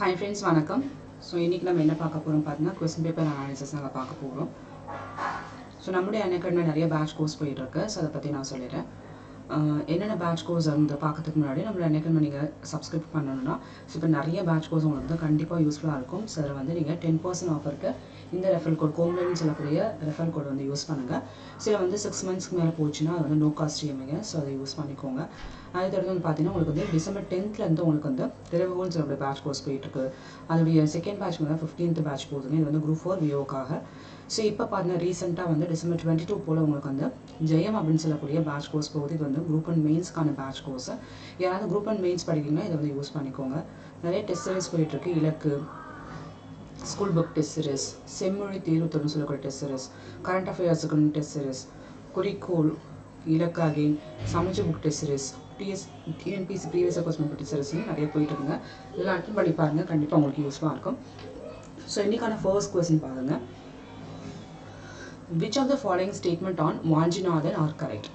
Hi friends, வணக்கம். So இன்றைக்கி நம்ம என்ன பார்க்க போகிறோம் பார்த்தீங்கன்னா கொஸ்டின் பேப்பர் அனாலிசிஸ் நாங்கள் பார்க்க போகிறோம். ஸோ நம்முடைய அன்அகாடமியில் நிறைய பேட்ச் கோர்ஸ் போயிட்டுருக்கு. ஸோ அதை பற்றி நான் சொல்லிடுறேன். என்னென்ன பேட்ச் கோர்ஸ் வந்து பார்க்கறதுக்கு முன்னாடி நம்மளோட அன்அகாடமி நீங்கள் சப்ஸ்கிரைப் பண்ணணும்னா ஸோ இப்போ நிறைய பேட்ச் கோர்ஸ் உங்களுக்கு வந்து கண்டிப்பாக யூஸ்ஃபுல்லாக இருக்கும். ஸோ அதில் வந்து நீங்கள் 10% ஆஃபருக்கு இந்த ரெஃபரல் கோட் கோம்லன்னு சொல்லக்கூடிய ரெஃபரல் கோட் வந்து யூஸ் பண்ணுங்கள். சில வந்து 6 மந்த்ஸ்க்கு மேலே போச்சுன்னா அது வந்து நோ காஸ்ட் இஎம்ஐங்க. ஸோ அதை யூஸ் பண்ணிக்கோங்க. அதை தொடர்ந்து வந்து பார்த்தீங்கன்னா உங்களுக்கு வந்து டிசம்பர் 10th உங்களுக்கு வந்து திறவுகோல்னு சொல்லக்கூடிய பேட்ச் கோர்ஸ் போயிட்டுருக்கு. அதோடைய செகண்ட் பேட்ச் வந்து 15th பேட்ச் போகுதுங்க. இது வந்து குரூப் 4 விஓக்காக. ஸோ இப்போ பார்த்தீங்கன்னா ரீசெண்டாக வந்து டிசம்பர் 22 போல் உங்களுக்கு வந்து ஜெயம் அப்படின்னு சொல்லக்கூடிய பேட்ச் கோர்ஸ் போகுது. இது வந்து குரூப் அண்ட் மெயின்ஸ்க்கான பேட்ச் கோர்ஸ். யாராவது குரூப் அண்ட் மெயின்ஸ் படிக்கிறீங்கன்னா இதை வந்து யூஸ் பண்ணிக்கோங்க. நிறைய டெஸ்ட் சீரிஸ் போயிட்டுருக்கு. இலக்கு, ஸ்கூல் புக் டெஸ்ட் சீரிஸ், செம்மொழி தேர்வுத்துறைன்னு சொல்லக்கூடிய டெஸ்ட் சீரிஸ், கரண்ட் அஃபேர்ஸுக்கு டெஸ்ட் சீரிஸ், குறிக்கோள், இலக்கு அகைன், சமைச்ச book test series, TNPSC previous question test சீரிஸ்னு நிறைய போயிட்டு இருக்குங்க. இதெல்லாம் அட்டன் பண்ணி பாருங்கள், கண்டிப்பாக உங்களுக்கு யூஸ்ஃபுல்லாக இருக்கும். ஸோ இன்றைக்கான ஃபர்ஸ்ட் கொஸ்டின் பாருங்கள். Which of the following statement on Vanchinathan are correct?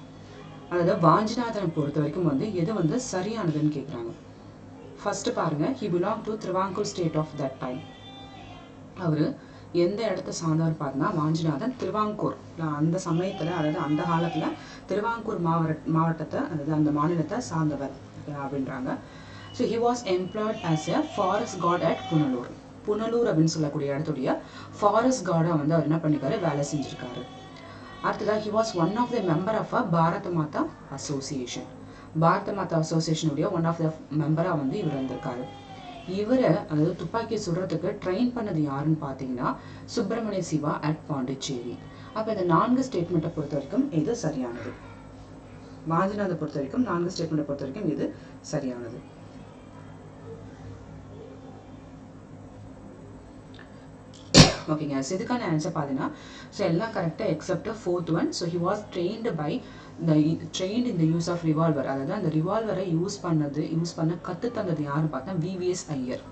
அதாவது வாஞ்சிநாதனை பொறுத்த வரைக்கும் வந்து எது வந்து சரியானதுன்னு கேட்குறாங்க. ஃபர்ஸ்ட் பாருங்க, he belong to Thiruvankur state of that time. அவர் எந்த இடத்த சார்ந்தவர் பார்த்தா வாஞ்சிநாதன் திருவாங்கூர் அந்த சமயத்தில், அதாவது அந்த காலத்தில் திருவாங்கூர் மாவட்டத்தை, அதாவது அந்த மாநிலத்தை சார்ந்தவர் அப்படின்றாங்க. So he was employed as a forest guard at Punalur. Punalur அப்படின்னு சொல்லக்கூடிய இடத்துடைய ஃபாரஸ்ட் கார்டாக வந்து அவர் என்ன பண்ணியிருக்காரு, வேலை செஞ்சுருக்காரு. அடுத்ததாக he was one of the member of a Bharat Mata association. Bharata Mata அசோசியேஷனுடைய one of த மெம்பராக வந்து இவர் வந்திருக்காரு. இவரை, அதாவது துப்பாக்கி சுடுறதுக்கு ட்ரெயின் பண்ணது யாருன்னு பார்த்தீங்கன்னா சுப்பிரமணிய சிவா அட் பாண்டிச்சேரி. அப்போ இந்த 4 ஸ்டேட்மெண்ட்டை பொறுத்த வரைக்கும் இது சரியானது. வாஞ்சிநாதை பொறுத்த வரைக்கும் 4 ஸ்டேட்மெண்ட்டை பொறுத்த வரைக்கும் இது சரியானது. ஓகேங்க. ஸோ இதுக்கான ஆன்சர் பார்த்தீங்கன்னா ஸோ எல்லாம் கரெக்டாக accept 4th one. So he was trained in the use of revolver. அதாவது அந்த ரிவால்வரை யூஸ் பண்ண கற்று தந்தது யாருன்னு பார்த்தா விவிஎஸ் ஐயர்.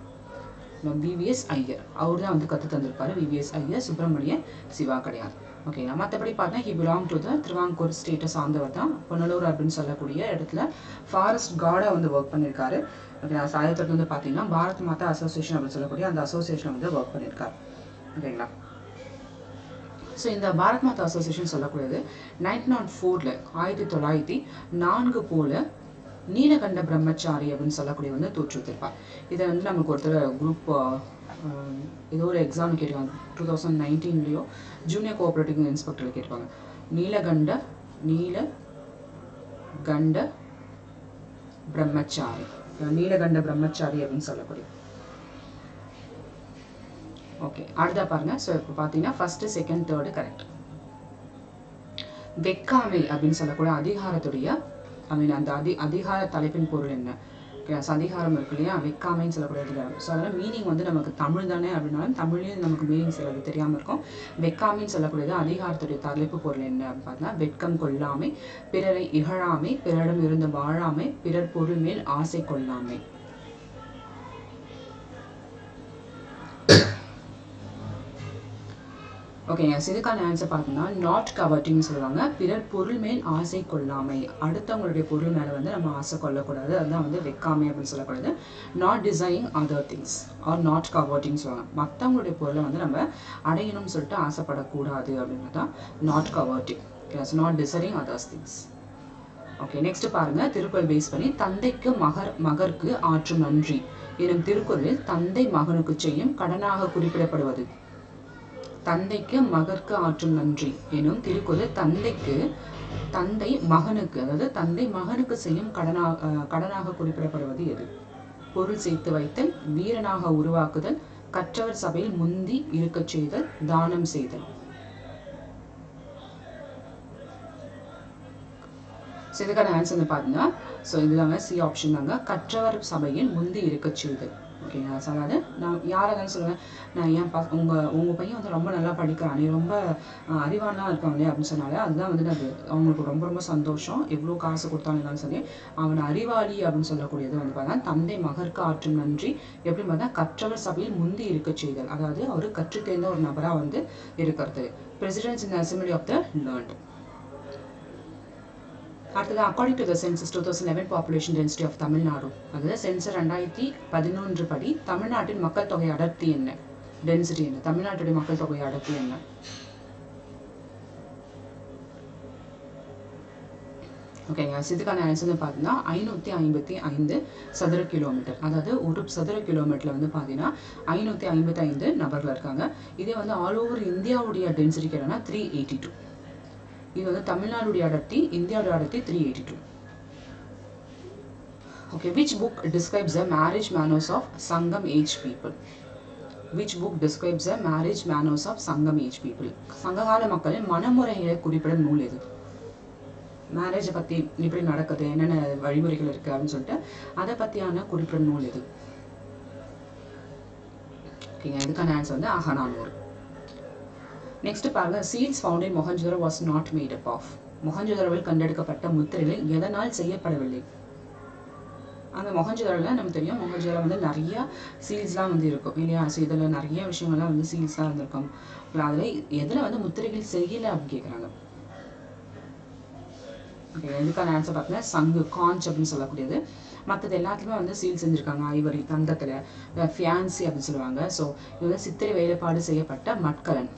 விவிஎஸ் ஐயர் அவர் தான் வந்து கற்று தந்திருப்பாரு. விவிஎஸ் ஐயர், சுப்பிரமணிய சிவா கிடையாது. ஓகேங்களா. மற்றபடி பார்த்தா he belong to the Travancore ஸ்டேட்டை சார்ந்தவர் தான். புனலூர் அப்படின்னு சொல்லக்கூடிய இடத்துல ஃபாரஸ்ட் கார்டாக வந்து ஒர்க் பண்ணியிருக்காரு. ஓகேங்களா. சாயத்துக்கு வந்து பார்த்தீங்கன்னா பாரத் மாதா அசோசியேஷன் அப்படின்னு சொல்லக்கூடிய அந்த அசோசியேஷன் வந்து ஒர்க் பண்ணியிருக்காரு. ஓகேங்களா. ஸோ இந்த பாரத் மாதா அசோசியேஷன் சொல்லக்கூடியது 1904 1904 போல நீலகண்ட பிரம்மச்சாரி அப்படின்னு சொல்லக்கூடிய வந்து தோற்றுவித்திருப்பார். இதை வந்து நமக்கு ஒருத்தர் குரூப் ஏதோ ஒரு எக்ஸாம் கேட்டுருவாங்க. 2019 ஜூனியர் கோஆப்ரேட்டிவ் இன்ஸ்பெக்டர் கேட்டுருவாங்க. நீலகண்ட பிரம்மச்சாரி அப்படின்னு சொல்லக்கூடிய. ஓகே, அடுத்தா பாருங்க. ஸோ இப்போ பார்த்தீங்கன்னா ஃபர்ஸ்ட், செகண்ட், தேர்டு கரெக்ட். வெக்காமை அப்படின்னு சொல்லக்கூடிய அதிகாரத்துடைய அந்த அதிகார தலைப்பின் பொருள் என்ன? அதிகாரம் இருக்கு இல்லையா, வெக்காமைன்னு சொல்லக்கூடிய அதிகாரம். ஸோ அதெல்லாம் மீனிங் வந்து நமக்கு தமிழ் தானே அப்படின்னாலும் தமிழ்லேயும் நமக்கு மீனிங் சிலது தெரியாமல் இருக்கும். வெக்காமைன்னு சொல்லக்கூடியது அதிகாரத்துடைய தலைப்பு பொருள் என்ன அப்படின்னு பார்த்தீங்கன்னா வெட்கம் கொள்ளாமை, பிறரை இகழாமை, பிறரிடம் இருந்து வாழாமை, பிறர் பொருள் மேல் ஆசை கொள்ளாமை. ஓகேங்க. இதுக்கான ஆன்சர் பார்த்தீங்கன்னா நாட் கவர்ட்டிங்னு சொல்லுவாங்க. பிறர் பொருள் மேல் ஆசை கொள்ளாமை, அடுத்தவங்களுடைய பொருள் மேலே வந்து நம்ம ஆசை கொள்ளக்கூடாது. அதுதான் வந்து வெக்காமை அப்படின்னு சொல்லக்கூடாது. Not desiring other things are not coveting சொல்லுவாங்க. மற்றவங்களுடைய பொருளை வந்து நம்ம அடையணும்னு சொல்லிட்டு ஆசைப்படக்கூடாது அப்படின்றது தான் not coveting. Not desiring others things. Okay, next பாருங்க. திருக்குறள் பேஸ் பண்ணி தந்தைக்கு மகருக்கு ஆற்றும் நன்றி எனும் திருக்குறளில் தந்தை மகனுக்கு செய்யும் கடனாக குறிப்பிடப்படுவது. தந்தைக்கு மகற்கு ஆற்றும் நன்றி எனும் திருக்குறள் தந்தை மகனுக்கு, அதாவது தந்தை மகனுக்கு செய்யும் கடனாக குறிப்பிடப்படுவது எது? பொருள் சேர்த்து வைத்தல், வீரனாக உருவாக்குதல், கற்றவர் சபையில் முந்தி இருக்க செய்தல், தானம் செய்தல். இதுக்கான ஆன்சர் வந்து பார்த்தீங்கன்னா ஸோ இதுதாங்க சி ஆப்ஷன் தாங்க. கற்றவர் சபையில் முந்தி இருக்க செய்தல். ஓகேங்களா. ஸோ அதாவது நான் யாரை தான் சொல்லுவேன், நான் ஏன் உங்கள் பையன் வந்து ரொம்ப நல்லா படிக்கிறான், நீ ரொம்ப அறிவானலாம் இருக்காங்களே அப்படின்னு சொன்னாலே அதுதான் வந்து அது அவங்களுக்கு ரொம்ப ரொம்ப சந்தோஷம். எவ்வளோ காசு கொடுத்தாலும் சரி அவன் அறிவாளி அப்படின்னு சொல்லக்கூடியது வந்து பார்த்தா தந்தை மகற்கு ஆற்றும் நன்றி எப்படி பார்த்தா கற்றவர் சபையில் முந்தி இருக்க செய்தல். அதாவது அவர் கற்று தேர்ந்த ஒரு நபராக வந்து இருக்கிறது. Presidents in assembly of the learned. அடுத்தது according to the census 2011 population density of Tamil Nadu. அதாவது சென்சர் 2011 படி தமிழ்நாட்டின் மக்கள் தொகை அடர்த்தி என்ன, டென்சிட்டி என்ன, தமிழ்நாட்டுடைய மக்கள் தொகை அடர்த்தி என்ன? ஓகேங்க. இதுக்கான ஆன்சர் பார்த்தீங்கன்னா 555 சதுர கிலோமீட்டர். அதாவது ஒரு சதுர கிலோமீட்டரில் வந்து பார்த்தீங்கன்னா 555 நபர்கள் இருக்காங்க. இதே வந்து ஆல் ஓவர் இந்தியாவுடைய டென்சிட்டி கேட்டோம்னா 382. இது வந்து தமிழ்நாடுடைய அடர்த்தி, இந்தியாவுடைய அடர்த்தி 382. Okay. Which book describes the marriage manners of Sangam age people? Which book describes the marriage manners of Sangam age people? சங்ககால மக்களின் மனமுறைகளை குறிப்பிடும் நூல் எது? மேரேஜை பற்றி இப்படி நடக்குது, என்னென்ன வழிமுறைகள் இருக்குது அப்படின்னு சொல்லிட்டு அதை பற்றியான குறிப்பிடும் நூல் எது? ஓகேங்க. இதுக்கான ஆன்சர் வந்து அகநானூறு. நெக்ஸ்ட் பாருங்க. Seals found in Mohenjodaro was not made up of. மொஹஞ்சதாரோவில் கண்டெடுக்கப்பட்ட முத்திரைகள் எதனால் செய்யப்படவில்லை? அந்த மொஹஞ்சதாரோவில் நமக்கு தெரியும், மொஹஞ்சதாரோ வந்து நிறைய சீல்ஸ்லாம் வந்து இருக்கும் இல்லையா? ஸோ இதில் நிறைய விஷயங்கள்லாம் வந்து சீல்ஸ்லாம் இருந்திருக்கும். அதில் எதில் வந்து முத்திரைகள் செய்யலை அப்படின்னு கேட்குறாங்க. ஓகே. இதுக்கான ஆன்சர் பார்த்தீங்கன்னா சங்கு, காஞ்ச் அப்படின்னு சொல்லக்கூடியது. மற்றது எல்லாத்துலேயுமே வந்து சீல் செஞ்சுருக்காங்க. ஐவரி, தங்கத்தில், ஃபியான்சி அப்படின்னு சொல்லுவாங்க. ஸோ இது வந்து சித்திரை வேலைப்பாடு செய்யப்பட்ட மட்கலன்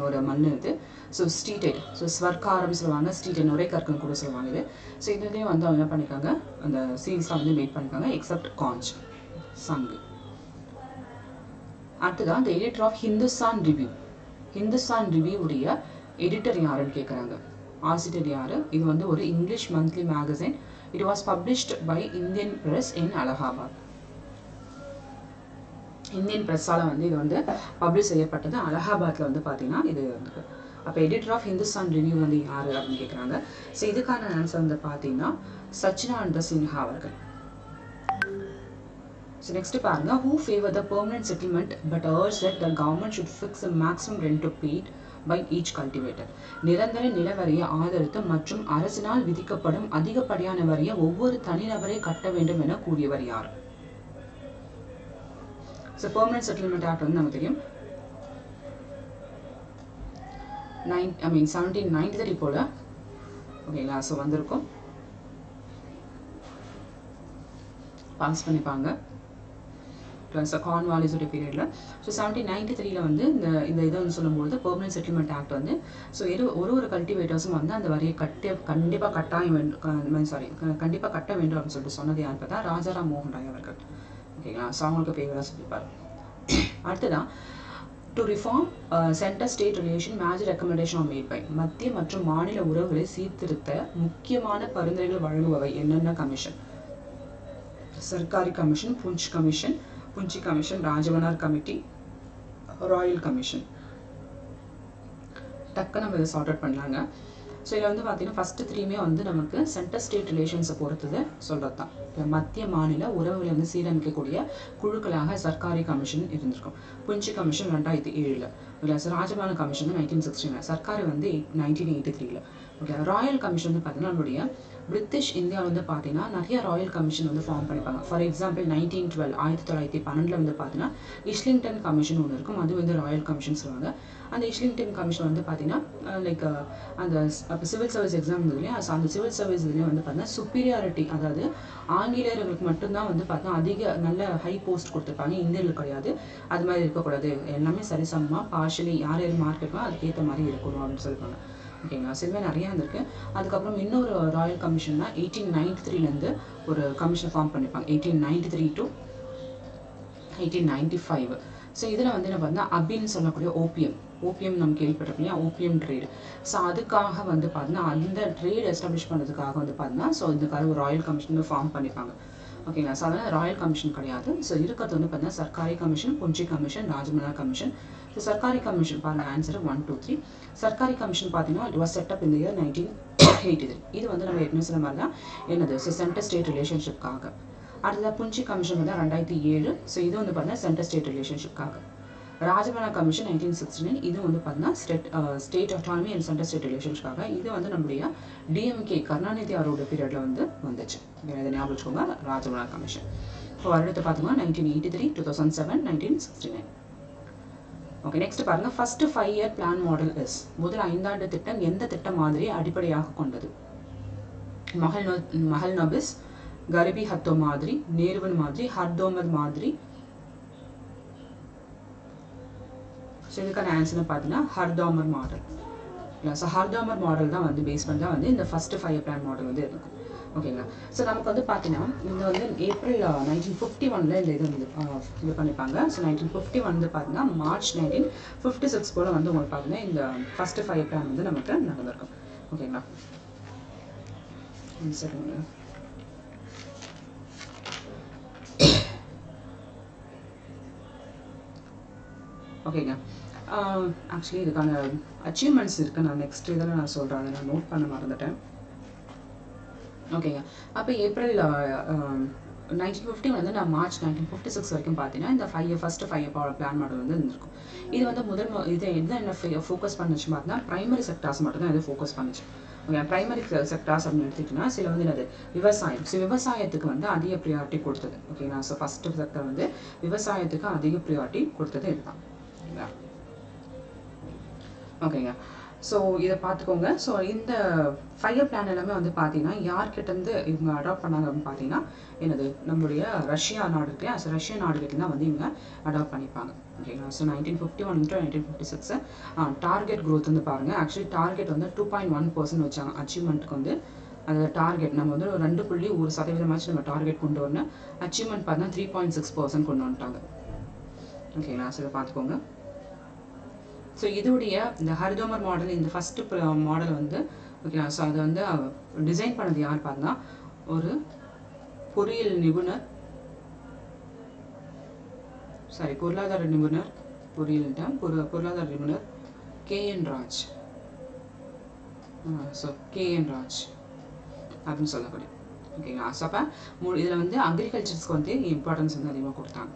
ஒரு மண் இது. ஸோ ஸ்டீட்டட், ஸோ ஸ்வர்காரம் சொல்லுவாங்க, ஸ்டீட்டட் ஒரே கற்கன் கூட சொல்லுவாங்க இது. ஸோ இதுலேயும் வந்து அவங்க என்ன பண்ணியிருக்காங்க, அந்த சீல்ஸ்லாம் வந்து மேட் பண்ணியிருக்காங்க எக்ஸப்ட் காஞ்ச், சங்கு. அடுத்ததான் the editor of Hindustan review. Hindustan review உடைய எடிட்டர் யாருன்னு கேட்குறாங்க. ஆசிரியர் யாரு? இது வந்து ஒரு English monthly magazine. It was published by Indian press in Allahabad. Indian பிரஸ்ஸால் வந்து இது வந்து பப்ளிஷ் செய்யப்பட்டது. அலகாபாத்தில் வந்து பார்த்தீங்கன்னா இது வந்து. அப்போ எடிட்டர் ஆஃப் ஹிந்துஸ்தான் ரிவ்யூ வந்து யாரு அப்படின்னு கேட்குறாங்க. ஸோ இதுக்கான ஆன்சர் வந்து பார்த்தீங்கன்னா சச்சிதானந்த சின்ஹா அவர்கள். ஸோ நெக்ஸ்ட் பாருங்க. Who favour the permanent settlement but urge that the government should fix the maximum rent to paid by each cultivator. நிரந்தர நில வரியை ஆதரித்து மற்றும் அரசினால் விதிக்கப்படும் அதிகப்படியான வரியை ஒவ்வொரு தனிநபரை கட்ட வேண்டும் என கூறியவர் யார்? So permanent settlement act வந்து நமக்கு தெரியும் 1793 போல ஓகேங்களா. ஸோ வந்திருக்கும், பாஸ் பண்ணிப்பாங்க ப்ளஸ் கார்ன்வாலிஸோட பீரியடில். ஸோ 1793 வந்து இந்த இதை வந்து சொல்லும்போது பெர்மனன்ட் செட்டில்மெண்ட் ஆக்ட் வந்து ஸோ ஒரு கல்டிவேட்டர்ஸும் வந்து அந்த வரியை கண்டிப்பாக கட்ட வேண்டும் அப்படின்னு சொல்லிட்டு சொன்னது யார் பார்த்தா ராஜாராம் மோகன் ராய் அவர்கள். ஓகேங்களா. ஸோ அவங்களுக்கு ஃபேவராக சொல்லிப்பார். அடுத்ததான் to reform centre state relation major recommendation are made by. மத்திய மற்றும் மாநில உறவுகளை சீர்திருத்த முக்கியமான பரிந்துரைகள் வழங்குபவை என்னென்ன கமிஷன்? Sarkaria commission, Punchhi commission, Rajamannar committee, royal commission. டக்கு நம்ம இதை சார்ட் அவுட் பண்ணலாங்க. ஸோ இதில் வந்து பார்த்தீங்கன்னா ஃபஸ்ட்டு 3மே வந்து நமக்கு சென்டர் ஸ்டேட் ரிலேஷன்ஸை பொறுத்தது சொல்கிறது தான். இப்போ மத்திய மாநில உறவுகளை வந்து சீரமைக்கக்கூடிய குழுக்களாக சர்க்காரி கமிஷன் இருந்திருக்கும். புஞ்சி கமிஷன் 2007, இல்லை ராஜபான கமிஷன் 1969, சர்க்காரி வந்து 1983. ஓகே. ராயல் கமிஷன் வந்து பார்த்தீங்கன்னா நம்மளுடைய பிரிட்டிஷ் இந்தியா வந்து பார்த்தீங்கன்னா நிறைய ராயல் கமிஷன் வந்து ஃபார்ம் பண்ணிப்பாங்க. ஃபார் எக்ஸாம்பிள் 1912 வந்து பார்த்தீங்கன்னா இஸ்லிங்டன் கமிஷன் ஒன்று இருக்கும். அது வந்து ராயல் கமிஷன் சொல்லுவாங்க. அந்த இஸ்லிங்டன் கமிஷன் வந்து பார்த்தீங்கன்னா லைக் அந்த சிவில் சர்வீஸ் எக்ஸாம் இருந்ததுலையே அந்த சிவில் சர்வீஸ் இதுலேயும் வந்து பார்த்தீங்கன்னா சுப்பீரியாரிட்டி, அதாவது ஆங்கிலேயர்களுக்கு மட்டும்தான் வந்து பார்த்தீங்கன்னா அதிக நல்ல ஹை போஸ்ட் கொடுத்துருப்பாங்க, இந்தியர்களுக்கு கிடையாது. அது மாதிரி இருக்கக்கூடாது, எல்லாமே சரிசமமாக பார்ஷலி யார் மார்க் இருக்கோ அதுக்கேற்ற மாதிரி இருக்கணும் அப்படின்னு சொல்லியிருப்பாங்க. ஓகேங்களா. சில நிறையா இருந்திருக்கு. அதுக்கப்புறம் இன்னொரு ராயல் கமிஷன்னா 1893 ஒரு கமிஷன் ஃபார்ம் பண்ணிப்பாங்க, 1893 to 1895. ஸோ இதில் வந்து என்ன பார்த்தீங்கன்னா அபின்னு சொல்லக்கூடிய ஓபிஎம் நம்ம கேள்விப்பட்டிருக்கோம் இல்லையா, ஓபிஎம் ட்ரேடு. ஸோ அதுக்காக வந்து பார்த்தீங்கன்னா அந்த ட்ரேட் எஸ்டாப்ளிஷ் பண்ணுறதுக்காக வந்து பார்த்தீங்கன்னா ஸோ இதுக்காக ஒரு ராயல் கமிஷன் ஃபார்ம் பண்ணிப்பாங்க. ஓகேங்களா. ஸோ அதனால் ராயல் கமிஷன் கிடையாது. ஸோ இருக்கிறது வந்து பார்த்தீங்கன்னா Sarkaria commission, Punchhi commission, Rajamannar commission. So Sarkaria commission பாருங்கள் ஆன்சர் 1, 2, 3. சர்க்காரி கமிஷன் பார்த்தீங்கன்னா இட் வாஸ் செட் அப் இந்த இயர் 1983. இது வந்து நம்ம ஏற்கனவே சொன்ன மாதிரி தான் என்னது சென்டர் ஸ்டேட் ரிலேஷன்ஷிப்காக. அடுத்ததாக புஞ்சி கமிஷன் வந்து 2007. ஸோ இது வந்து பார்த்தீங்கன்னா சென்டர் ஸ்டேட் ரிலேஷன்ஷிப்காக. ராஜபானா கமிஷன் 1969. இது வந்து பார்த்தீங்கன்னா state autonomy and centre state ரிலேஷன்ஸ்க்காக. இது வந்து நம்முடைய டிஎம்கே கருணாநிதி அவரோட பீரியடில் வந்து வந்துச்சு. இதை ஞாபகம் வச்சுக்கோங்க, ராஜபானா கமிஷன். இப்போ வருடத்தை பார்த்தோம்னா 1983, 2007, 1969. ஓகே. நெக்ஸ்ட் பாருங்க. First 5-year plan model is. முதல் 5 ஆண்டு திட்டம் எந்த திட்டம் மாதிரியை அடிப்படையாக கொண்டது? महल नबिस, गरीबी हत्तो மாதிரி, நேருவன் மாதிரி, ஹர்தோமர் மாதிரி. ஸோ இதுக்கான ஆன்சர்னு பார்த்தீங்கன்னா ஹர்தோமர் மாடல். ஸோ ஹர்தோமர் மாடல் தான் வந்து பேஸ் பண்ணி தான் வந்து இந்த ஃபஸ்ட்டு 5 பிளான் மாடல் வந்து இருக்கும். ஓகேங்களா. ஸோ நமக்கு வந்து பார்த்தீங்கன்னா இந்த வந்து ஏப்ரல் 1951 இந்த இது வந்து இது பண்ணிப்பாங்க. ஸோ 1951 வந்து பார்த்தீங்கன்னா மார்ச் 1956 போல் வந்து உங்களுக்கு பார்த்தீங்கன்னா இந்த ஃபஸ்ட்டு 5 பிளான் வந்து நமக்கு நடந்திருக்கும். ஓகேங்களா. சரிங்க. ஓகேங்க. ஆக்சுவலி இதுக்கான அச்சீவ்மெண்ட்ஸ் இருக்குது. நான் நெக்ஸ்ட் இதில் நான் சொல்கிறேன், அதை நான் நோட் பண்ண மறந்துட்டேன். ஓகேங்க. அப்போ ஏப்ரல் 1950 வந்து நான் மார்ச் 1956 வரைக்கும் பார்த்தீங்கன்னா இந்த ஃபஸ்ட்டு 5 பிளான் மாடல் வந்து இருந்திருக்கும். இது வந்து இது என்ன ஃபோக்கஸ் பண்ணுச்சு பார்த்தீங்கன்னா ப்ரைமரி செக்டார்ஸ் மட்டும் தான் இது ஃபோக்கஸ் பண்ணுச்சு. ஓகே. ப்ரைமரி செக்டார்ஸ் அப்படின்னு எடுத்துக்கிட்டிங்கன்னா சில வந்து என்னது விவசாயம். ஸோ விவசாயத்துக்கு வந்து அதிக ப்ரியாரிட்டி கொடுத்தது. ஓகேங்களா. ஸோ ஃபஸ்ட்டு செக்டர் வந்து விவசாயத்துக்கு அதிக ப்ரியாரிட்டி கொடுத்தது இதுதான். ஓகேங்களா. ஓகேங்க. ஸோ இதை பார்த்துக்கோங்க. ஸோ இந்த 5 பிளான் எல்லாமே வந்து பார்த்தீங்கன்னா யார்கிட்டேருந்து இவங்க அடாப்ட் பண்ணாங்க அப்படின்னு பார்த்தீங்கன்னா என்னது நம்மளுடைய ரஷ்யா நாடு இருக்கு. ஸோ ரஷ்யா நாடுகிட்ட தான் வந்து இவங்க அடாப்ட் பண்ணிப்பாங்க. ஓகேங்களா. ஸோ 1951 to 1956 டார்கெட் க்ரோத் வந்து பாருங்கள். ஆக்சுவலி டார்கெட் வந்து 2.1% வச்சாங்க அச்சீவ்மெண்ட்டுக்கு வந்து. அந்த டார்கெட் நம்ம வந்து 2.1% நம்ம டார்கெட் கொண்டு வரணும். அச்சீவ்மெண்ட் பார்த்தீங்கன்னா 3.6% கொண்டு வந்துட்டாங்க. ஓகேங்களா. ஸோ இதை பார்த்துக்கோங்க. ஸோ இதோடைய இந்த ஹர்தோமர் மாடல் இந்த ஃபஸ்ட்டு மாடல் வந்து ஓகேங்களா. ஸோ அதை வந்து டிசைன் பண்ணது யார் பார்த்தா ஒரு பொறியியல் நிபுணர், பொருளாதார நிபுணர், பொருளாதார நிபுணர் KN Raj. So KN Raj அப்படின்னு சொல்லக்கூடிய. ஓகேங்களா. ஸோ அப்போ இதில் வந்து அக்ரிகல்ச்சர்ஸ்க்கு வந்து இம்பார்ட்டன்ஸ் வந்து அதிகமாக கொடுத்தாங்க.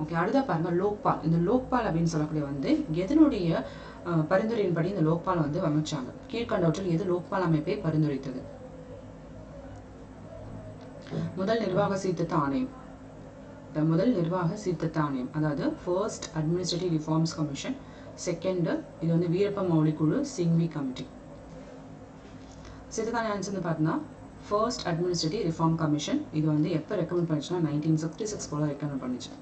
ஓகே. அடுத்த பாருங்க லோக்பால். இந்த லோக்பால் அப்படின்னு சொல்லக்கூடிய வந்து எதனுடைய பரிந்துரையின்படி இந்த லோக்பால் வந்து அமைச்சாங்க? கீழ்கண்டவற்றில் எது லோக்பால் அமைப்பை பரிந்துரைத்தது? முதல் நிர்வாக சீர்திருத்த ஆணையம். முதல் நிர்வாக சீர்திருத்த ஆணையம் அதாவது first administrative reforms commission. Second இது வந்து வீரப்ப மௌலி குழு, சிங்வி கமிட்டி. இதுக்கான ஆன்சர் பார்த்தீங்கன்னா ஃபர்ஸ்ட் அட்மினிஸ்ட்ரேட்டிவ் ரிஃபார்ம் கமிஷன். இது வந்து எப்போ ரெக்கமெண்ட் பண்ணிச்சுன்னா 1966 போல ரெக்கமெண்ட் பண்ணிச்சு.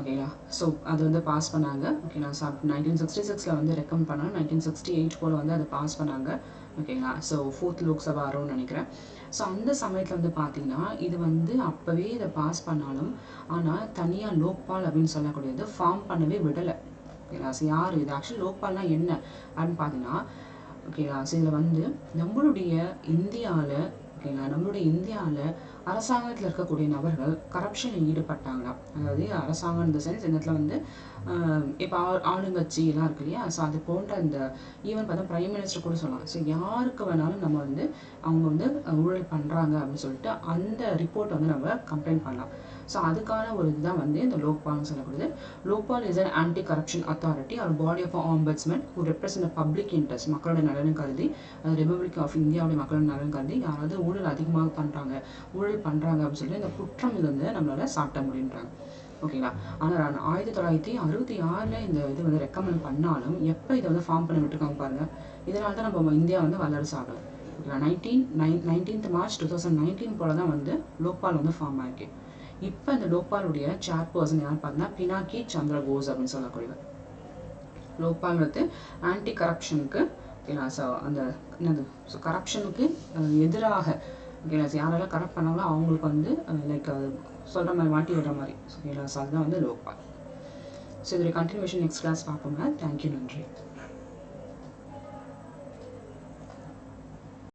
ஓகேங்களா. ஸோ அது வந்து பாஸ் பண்ணாங்க. ஓகேங்களா. ஸோ 1966 வந்து ரெக்கமெண்ட் பண்ணாங்க. 1968 போல் வந்து அதை பாஸ் பண்ணாங்க. ஓகேங்களா. ஸோ 4th லோக்சபா வரும்னு நினைக்கிறேன். ஸோ அந்த சமயத்தில் வந்து பார்த்தீங்கன்னா இது வந்து அப்போவே இதை பாஸ் பண்ணாலும் ஆனால் தனியாக லோக்பால் அப்படின்னு சொல்லக்கூடியது ஃபார்ம் பண்ணவே விடலை. ஓகேங்களா. ஸோ யார் இது ஆக்சுவலி லோக்பால்னா என்ன அப்படின்னு பார்த்தீங்கன்னா ஓகேங்களா. ஸோ இதில் வந்து நம்மளுடைய இந்தியாவில் ஓகேங்களா நம்மளுடைய இந்தியாவில் அரசாங்கத்தில் இருக்கக்கூடிய நபர்கள் கரப்ஷனில் ஈடுபட்டாங்களா? அதாவது அரசாங்கம் இந்த சென்ஸ் இந்த இடத்துல வந்து இப்போ ஆளுங்கட்சி எல்லாம் இருக்கு இல்லையா. ஸோ அது போன்ற இந்த ஈவன் பார்த்தா பிரைம் மினிஸ்டர் கூட சொல்லலாம். ஸோ யாருக்கு வேணாலும் நம்ம வந்து அவங்க வந்து ஊழல் பண்ணுறாங்க அப்படின்னு சொல்லிட்டு அந்த ரிப்போர்ட் வந்து நம்ம கம்ப்ளைண்ட் பண்ணலாம். ஸோ அதுக்கான ஒரு இதுதான் வந்து இந்த லோக்பால்னு சொல்லக்கூடியது. Lokpal is an anti corruption authority ஒரு body of ombudsman who represent public interest. மக்களோட நலன் கருதி ரிபப்ளிக் ஆஃப் இந்தியாவுடைய மக்களோட நலன் கருதி யாராவது ஊழல் அதிகமாக பண்ணுறாங்க அப்படின்னு சொல்லிட்டு இந்த குற்றம் இது வந்து நம்மளால சாட்ட முடியுன்றாங்க. ஓகேங்களா. ஆனால் 1966 இந்த இது வந்து ரெக்கமெண்ட் பண்ணாலும் எப்போ இதை வந்து ஃபார்ம் பண்ணி விட்டுருக்காங்க பாருங்க. இதனால தான் நம்ம இந்தியா வந்து வல்லரசு ஆகலை. ஓகேங்களா. 19th March 2019 போல தான் வந்து லோக்பால் வந்து ஃபார்ம் ஆயிருக்கு. இப்போ இந்த லோக்பாலுடைய சேர்பர்சன் யார் பார்த்தீங்கன்னா பினாக்கி சந்திர கோஸ் அப்படின்னு சொல்லக்கூடியவர். லோக்பால் வந்து ஆன்டி கரப்ஷனுக்கு ஓகேங்களா. ஸோ அந்த என்னது ஸோ கரப்ஷனுக்கு எதிராக ஓகேங்களா. யாரெல்லாம் கரெக்ட் பண்ணாங்களோ அவங்களுக்கு வந்து லைக் சொல்கிற மாதிரி மாட்டி விடுற மாதிரி ஓகேங்களா. ஸோ அதுதான் வந்து லோக்பால். ஸோ இதோட கண்டினியூஷன் நெக்ஸ்ட் கிளாஸ் பார்ப்போங்க. தேங்க்யூ, நன்றி.